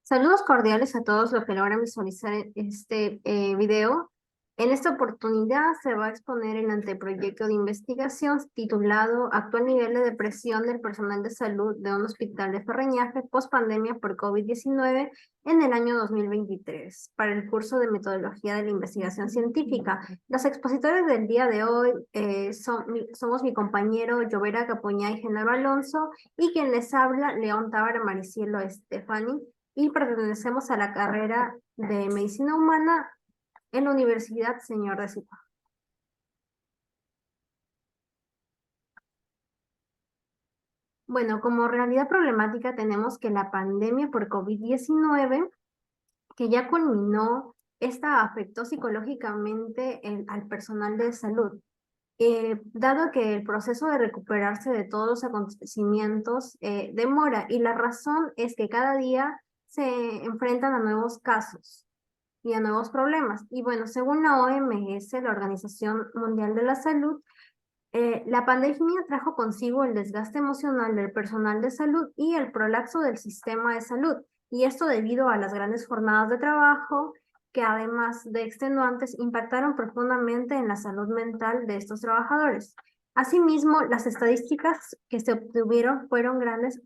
Saludos cordiales a todos los que logran visualizar este video. En esta oportunidad se va a exponer el anteproyecto de investigación titulado Actual nivel de depresión del personal de salud de un hospital de Ferreñafe post-pandemia por COVID-19 en el año 2023 para el curso de Metodología de la Investigación Científica. Los expositores del día de hoy somos mi compañero Llovera Capuñá y Genaro Alonso y quien les habla, León Tábara Maricielo Estefani, y pertenecemos a la carrera de Medicina Humana en la Universidad Señor de Zipaquirá. Bueno, como realidad problemática tenemos que la pandemia por COVID-19, que ya culminó, esta afectó psicológicamente al personal de salud. Dado que el proceso de recuperarse de todos los acontecimientos demora, y la razón es que cada día se enfrentan a nuevos casos y a nuevos problemas. Y bueno, según la OMS, la Organización Mundial de la Salud, la pandemia trajo consigo el desgaste emocional del personal de salud y el prolapso del sistema de salud. Y esto debido a las grandes jornadas de trabajo que, además de extenuantes, impactaron profundamente en la salud mental de estos trabajadores. Asimismo, las estadísticas que se obtuvieron fueron grandes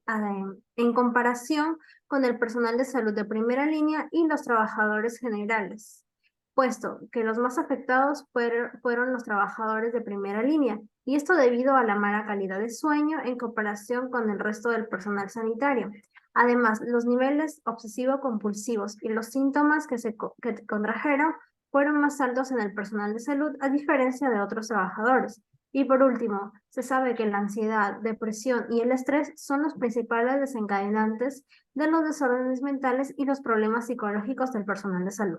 en comparación con el personal de salud de primera línea y los trabajadores generales, puesto que los más afectados fueron los trabajadores de primera línea, y esto debido a la mala calidad de sueño en comparación con el resto del personal sanitario. Además, los niveles obsesivo-compulsivos y los síntomas que contrajeron fueron más altos en el personal de salud, a diferencia de otros trabajadores. Y por último, se sabe que la ansiedad, depresión y el estrés son los principales desencadenantes de los desórdenes mentales y los problemas psicológicos del personal de salud.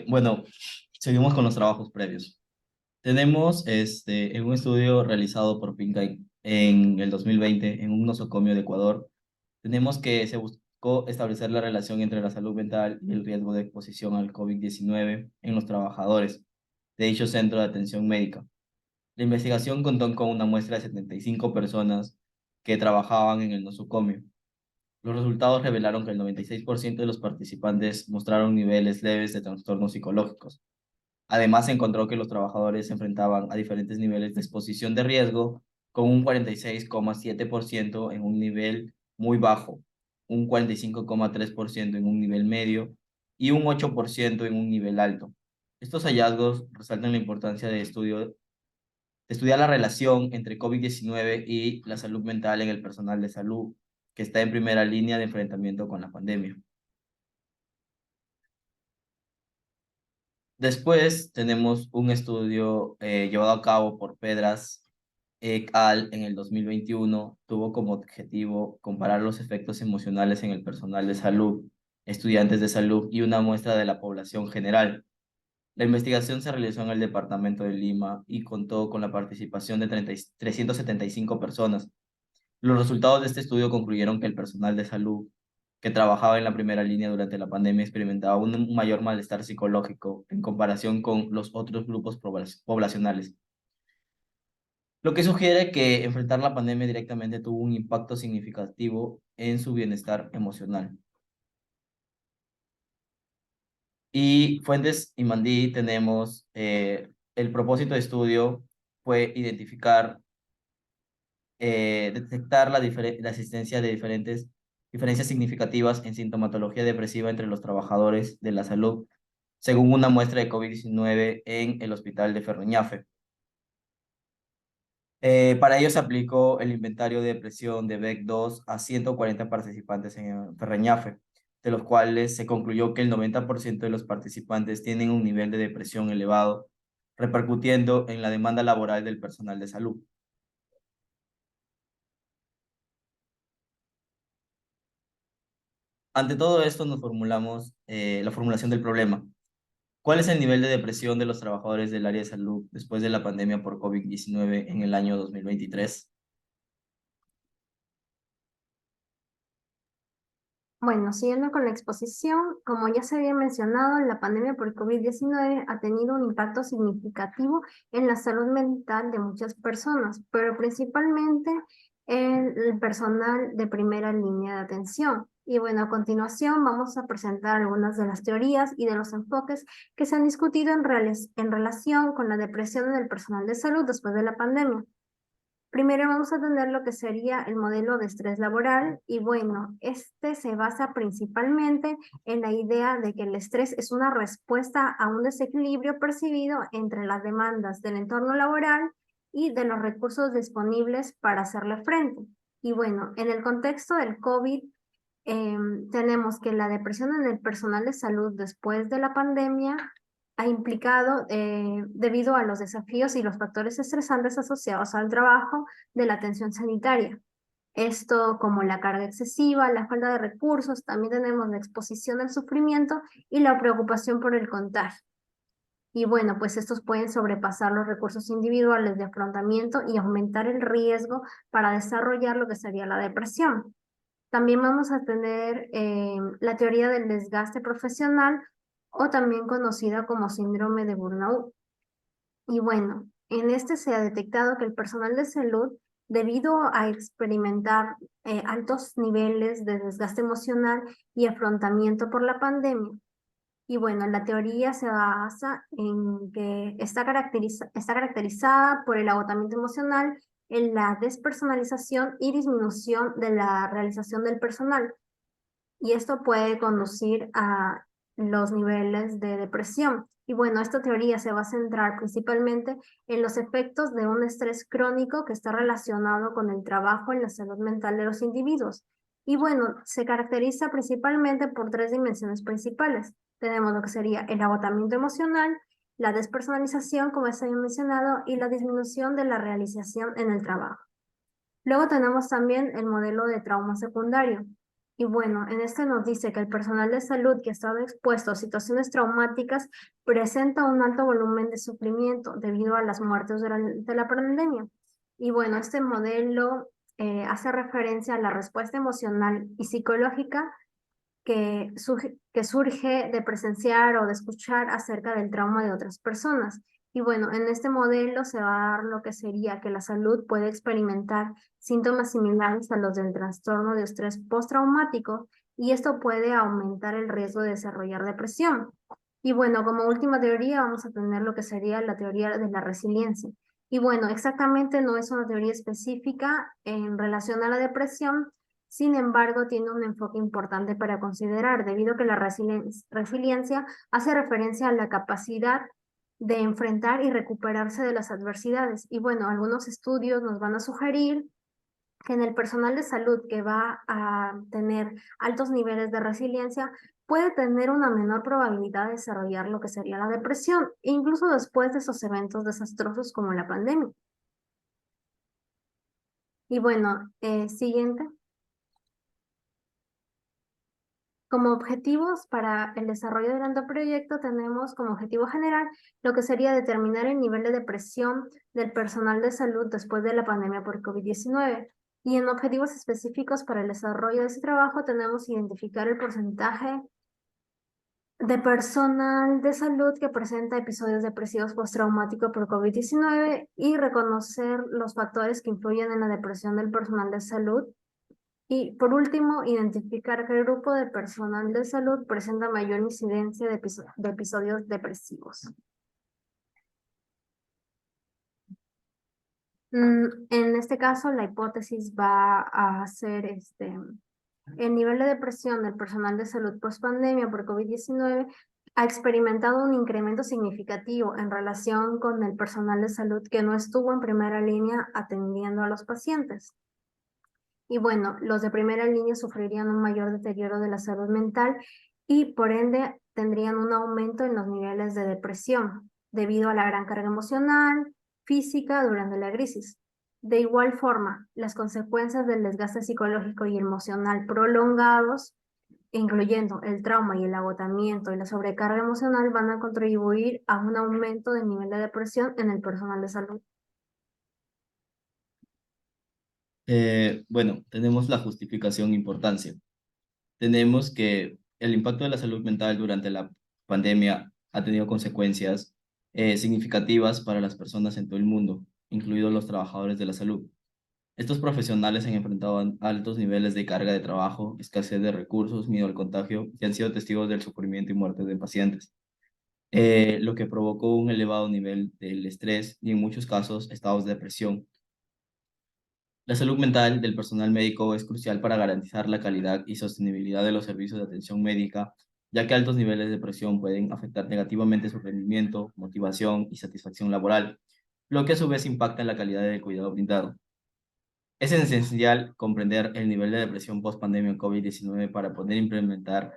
Bueno, seguimos con los trabajos previos. Tenemos en un estudio realizado por Pinca en el 2020 en un nosocomio de Ecuador, tenemos que se buscó establecer la relación entre la salud mental y el riesgo de exposición al COVID-19 en los trabajadores de dicho centro de atención médica. La investigación contó con una muestra de 75 personas que trabajaban en el nosocomio. Los resultados revelaron que el 96% de los participantes mostraron niveles leves de trastornos psicológicos. Además, se encontró que los trabajadores se enfrentaban a diferentes niveles de exposición de riesgo, con un 46,7% en un nivel muy bajo, un 45,3% en un nivel medio y un 8% en un nivel alto. Estos hallazgos resaltan la importancia de estudiar la relación entre COVID-19 y la salud mental en el personal de salud, que está en primera línea de enfrentamiento con la pandemia. Después tenemos un estudio llevado a cabo por Pedras et al. En el 2021. Tuvo como objetivo comparar los efectos emocionales en el personal de salud, estudiantes de salud y una muestra de la población general. La investigación se realizó en el departamento de Lima y contó con la participación de 375 personas. Los resultados de este estudio concluyeron que el personal de salud que trabajaba en la primera línea durante la pandemia experimentaba un mayor malestar psicológico en comparación con los otros grupos poblacionales, lo que sugiere que enfrentar la pandemia directamente tuvo un impacto significativo en su bienestar emocional. Y Fuentes y Mandí tenemos, el propósito de estudio fue identificar, detectar la existencia de diferencias significativas en sintomatología depresiva entre los trabajadores de la salud, según una muestra de COVID-19 en el hospital de Ferroñafe. Para ello se aplicó el inventario de depresión de BEC-2 a 140 participantes en Ferreñafe, de los cuales se concluyó que el 90% de los participantes tienen un nivel de depresión elevado, repercutiendo en la demanda laboral del personal de salud. Ante todo esto nos formulamos la formulación del problema. ¿Cuál es el nivel de depresión de los trabajadores del área de salud después de la pandemia por COVID-19 en el año 2023? Bueno, siguiendo con la exposición, como ya se había mencionado, la pandemia por COVID-19 ha tenido un impacto significativo en la salud mental de muchas personas, pero principalmente el personal de primera línea de atención. Y bueno, a continuación vamos a presentar algunas de las teorías y de los enfoques que se han discutido en relación con la depresión en el personal de salud después de la pandemia. Primero vamos a tener lo que sería el modelo de estrés laboral y bueno, este se basa principalmente en la idea de que el estrés es una respuesta a un desequilibrio percibido entre las demandas del entorno laboral y de los recursos disponibles para hacerle frente. Y bueno, en el contexto del COVID, tenemos que la depresión en el personal de salud después de la pandemia ha implicado, debido a los desafíos y los factores estresantes asociados al trabajo de la atención sanitaria. Esto como la carga excesiva, la falta de recursos, también tenemos la exposición al sufrimiento y la preocupación por el contagio. Y bueno, pues estos pueden sobrepasar los recursos individuales de afrontamiento y aumentar el riesgo para desarrollar lo que sería la depresión. También vamos a tener la teoría del desgaste profesional o también conocida como síndrome de burnout. Y bueno, en este se ha detectado que el personal de salud, debido a experimentar altos niveles de desgaste emocional y afrontamiento por la pandemia, y bueno, la teoría se basa en que está caracterizada por el agotamiento emocional, en la despersonalización y disminución de la realización del personal. Y esto puede conducir a los niveles de depresión. Y bueno, esta teoría se va a centrar principalmente en los efectos de un estrés crónico que está relacionado con el trabajo en la salud mental de los individuos. Y bueno, se caracteriza principalmente por tres dimensiones principales. Tenemos lo que sería el agotamiento emocional, la despersonalización, como ya había mencionado, y la disminución de la realización en el trabajo. Luego tenemos también el modelo de trauma secundario. Y bueno, en este nos dice que el personal de salud que ha estado expuesto a situaciones traumáticas presenta un alto volumen de sufrimiento debido a las muertes durante la pandemia. Y bueno, este modelo hace referencia a la respuesta emocional y psicológica que surge de presenciar o de escuchar acerca del trauma de otras personas. Y bueno, en este modelo se va a dar lo que sería que la salud puede experimentar síntomas similares a los del trastorno de estrés postraumático y esto puede aumentar el riesgo de desarrollar depresión. Y bueno, como última teoría vamos a tener lo que sería la teoría de la resiliencia. Y bueno, exactamente no es una teoría específica en relación a la depresión, sin embargo, tiene un enfoque importante para considerar, debido a que la resiliencia hace referencia a la capacidad de enfrentar y recuperarse de las adversidades. Y bueno, algunos estudios nos van a sugerir que en el personal de salud que va a tener altos niveles de resiliencia, puede tener una menor probabilidad de desarrollar lo que sería la depresión, incluso después de esos eventos desastrosos como la pandemia. Y bueno, siguiente. Como objetivos para el desarrollo del anteproyecto tenemos como objetivo general lo que sería determinar el nivel de depresión del personal de salud después de la pandemia por COVID-19. Y en objetivos específicos para el desarrollo de ese trabajo tenemos identificar el porcentaje de personal de salud que presenta episodios depresivos postraumáticos por COVID-19 y reconocer los factores que influyen en la depresión del personal de salud y por último, identificar qué grupo de personal de salud presenta mayor incidencia de episodios depresivos. En este caso, la hipótesis va a ser el nivel de depresión del personal de salud post-pandemia por COVID-19 ha experimentado un incremento significativo en relación con el personal de salud que no estuvo en primera línea atendiendo a los pacientes. Y bueno, los de primera línea sufrirían un mayor deterioro de la salud mental y por ende tendrían un aumento en los niveles de depresión debido a la gran carga emocional, física durante la crisis. De igual forma, las consecuencias del desgaste psicológico y emocional prolongados, incluyendo el trauma y el agotamiento y la sobrecarga emocional, van a contribuir a un aumento del nivel de depresión en el personal de salud. Bueno, tenemos la justificación e importancia. Tenemos que el impacto de la salud mental durante la pandemia ha tenido consecuencias significativas para las personas en todo el mundo, incluidos los trabajadores de la salud. Estos profesionales se han enfrentado a altos niveles de carga de trabajo, escasez de recursos, miedo al contagio y han sido testigos del sufrimiento y muerte de pacientes, lo que provocó un elevado nivel del estrés y en muchos casos estados de depresión. La salud mental del personal médico es crucial para garantizar la calidad y sostenibilidad de los servicios de atención médica, ya que altos niveles de presión pueden afectar negativamente su rendimiento, motivación y satisfacción laboral, lo que a su vez impacta en la calidad del cuidado brindado. Es esencial comprender el nivel de depresión post-pandemia COVID-19 para poder implementar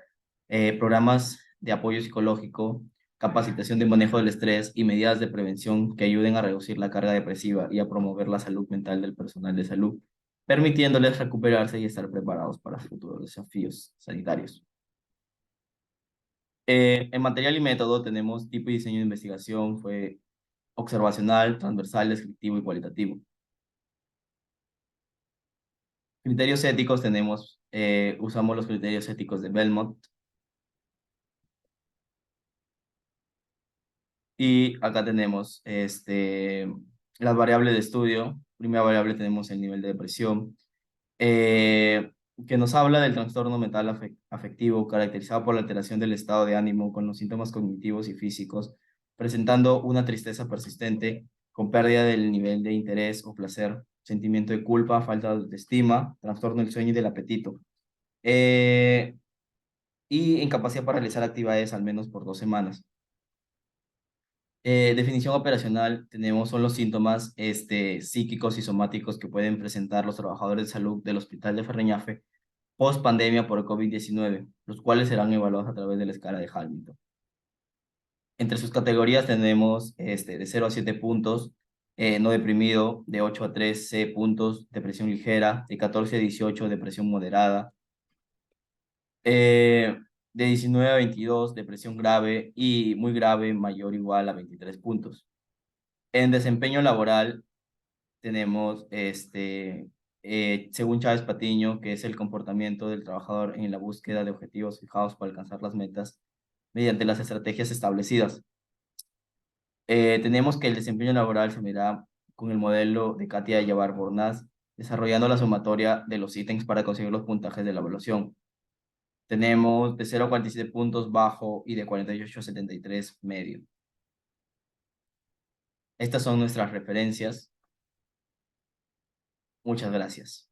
programas de apoyo psicológico, capacitación de manejo del estrés y medidas de prevención que ayuden a reducir la carga depresiva y a promover la salud mental del personal de salud, permitiéndoles recuperarse y estar preparados para futuros desafíos sanitarios. En material y método tenemos tipo y diseño de investigación, fue observacional, transversal, descriptivo y cualitativo. Criterios éticos tenemos, usamos los criterios éticos de Belmont. Y acá tenemos las variables de estudio. Primera variable tenemos el nivel de depresión, eh, que nos habla del trastorno mental afectivo caracterizado por la alteración del estado de ánimo con los síntomas cognitivos y físicos, presentando una tristeza persistente con pérdida del nivel de interés o placer, sentimiento de culpa, falta de autoestima, trastorno del sueño y del apetito. Eh, y incapacidad para realizar actividades al menos por 2 semanas. Definición operacional, tenemos son los síntomas psíquicos y somáticos que pueden presentar los trabajadores de salud del Hospital de Ferreñafe post pandemia por COVID-19, los cuales serán evaluados a través de la escala de Hamilton. Entre sus categorías tenemos de 0 a 7 puntos, no deprimido, de 8 a 13 puntos, depresión ligera, de 14 a 18, depresión moderada, eh, de 19 a 22, depresión grave y muy grave, mayor o igual a 23 puntos. En desempeño laboral tenemos, según Chávez Patiño, que es el comportamiento del trabajador en la búsqueda de objetivos fijados para alcanzar las metas mediante las estrategias establecidas. Tenemos que el desempeño laboral se medirá con el modelo de Katia Yavar Bornaz, desarrollando la sumatoria de los ítems para conseguir los puntajes de la evaluación. Tenemos de 0 a 47 puntos bajo y de 48 a 73 medio. Estas son nuestras referencias. Muchas gracias.